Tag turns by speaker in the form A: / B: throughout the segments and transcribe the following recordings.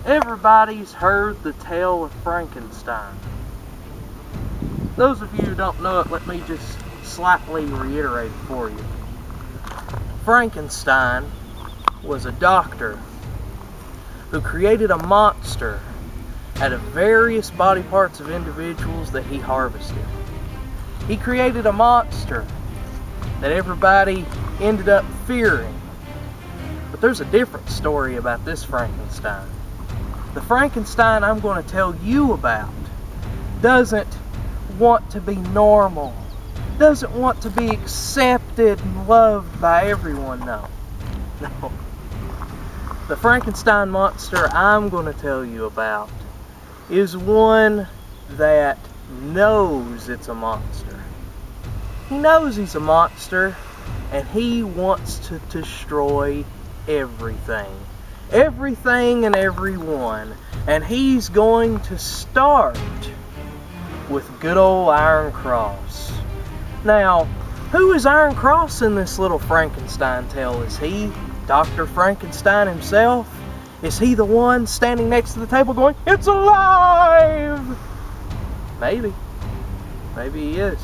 A: Everybody's heard the tale of Frankenstein. Those of you who don't know it, let me just slightly reiterate it for you. Frankenstein was a doctor who created a monster out of various body parts of individuals that he harvested. He created a monster that everybody ended up fearing. But there's a different story about this Frankenstein. The Frankenstein I'm going to tell you about doesn't want to be normal, doesn't want to be accepted and loved by everyone. No. The Frankenstein monster I'm going to tell you about is one that knows it's a monster. He knows he's a monster, and he wants to destroy everything. Everything and everyone. And he's going to start with good old Iron Cross. Now, who is Iron Cross in this little Frankenstein tale? Is he Dr. Frankenstein himself? Is he the one standing next to the table going, "It's alive"? Maybe. Maybe he is.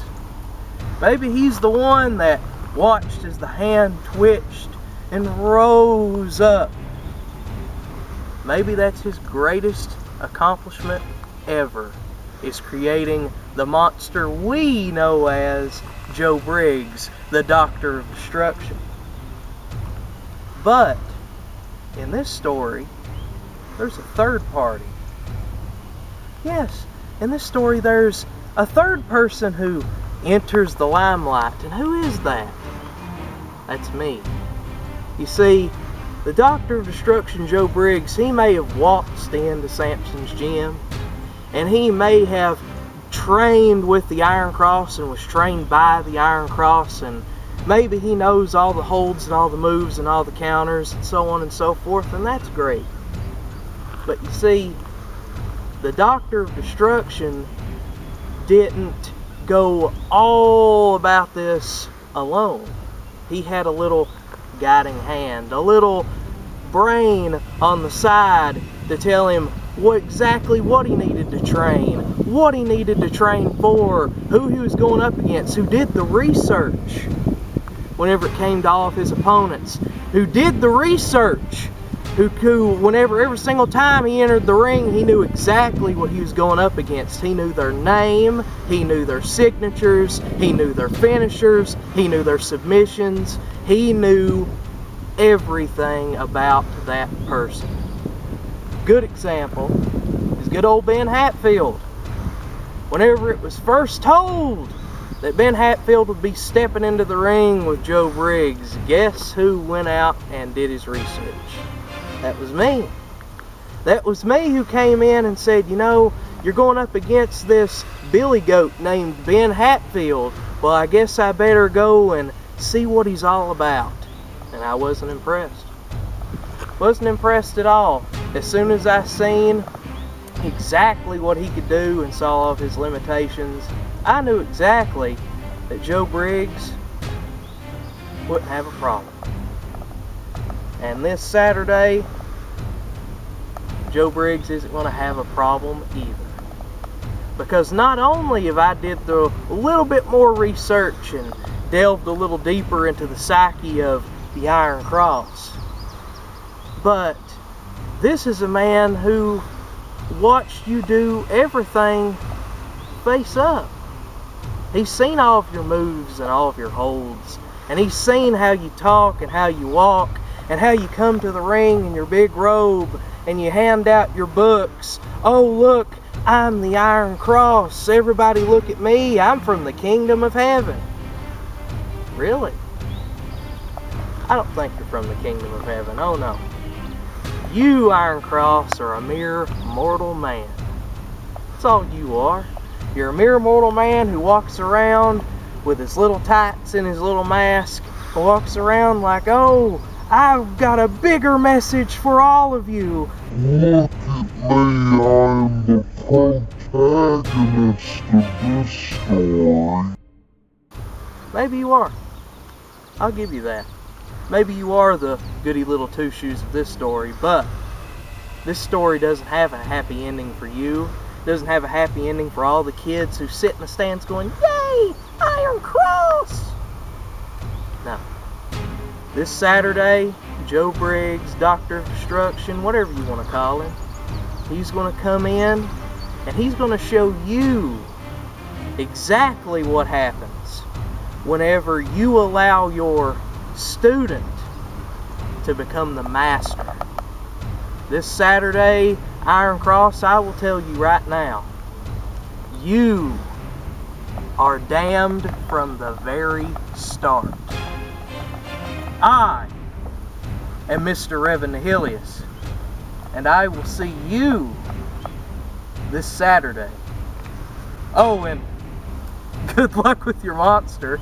A: Maybe he's the one that watched as the hand twitched and rose up. Maybe that's his greatest accomplishment ever, is creating the monster we know as Joe Briggs, the Doctor of Destruction. But in this story, there's a third party. Yes, in this story there's a third person who enters the limelight. And who is that? That's me. You see, the Doctor of Destruction, Joe Briggs, he may have waltzed into Samson's gym, and he may have trained with the Iron Cross and was trained by the Iron Cross, and maybe he knows all the holds and all the moves and all the counters and so on and so forth, and that's great. But you see, the Doctor of Destruction didn't go all about this alone. He had a little guiding hand, a little brain on the side to tell him exactly what he needed to train, what he needed to train for, who he was going up against, who did the research whenever it came to all of his opponents, who did the research, who whenever every single time he entered the ring, he knew exactly what he was going up against. He knew their name, he knew their signatures, he knew their finishers, he knew their submissions, he knew everything about that person. Good example is good old Ben Hatfield. Whenever it was first told that Ben Hatfield would be stepping into the ring with Joe Briggs, guess who went out and did his research? That was me. That was me who came in and said, you know, you're going up against this billy goat named Ben Hatfield. Well, I guess I better go and see what he's all about. And I wasn't impressed. Wasn't impressed at all. As soon as I seen exactly what he could do and saw all of his limitations, I knew exactly that Joe Briggs wouldn't have a problem. And this Saturday, Joe Briggs isn't going to have a problem either. Because not only have I did the little bit more research and delved a little deeper into the psyche of the Iron Cross, but this is a man who watched you do everything face up. He's seen all of your moves and all of your holds, and he's seen how you talk and how you walk, and how you come to the ring in your big robe and you hand out your books. Oh, look, I'm the Iron Cross. Everybody look at me. I'm from the kingdom of heaven. Really? I don't think you're from the kingdom of heaven. Oh, no. You, Iron Cross, are a mere mortal man. That's all you are. You're a mere mortal man who walks around with his little tights and his little mask, who walks around like, oh, I've got a bigger message for all of you.
B: Look at me, I'm the protagonist of this story.
A: Maybe you are. I'll give you that. Maybe you are the goody little two-shoes of this story, but This story doesn't have a happy ending for you. It doesn't have a happy ending for all the kids who sit in the stands going, "Yay, Iron Cross!" No. This Saturday, Joe Briggs, Doctor of Destruction, whatever you want to call him, he's going to come in and he's going to show you exactly what happens whenever you allow your student to become the master. This Saturday, Iron Cross, I will tell you right now, you are damned from the very start. I am Mr. Revan Nihilius, and I will see you this Saturday. Oh, and good luck with your monster.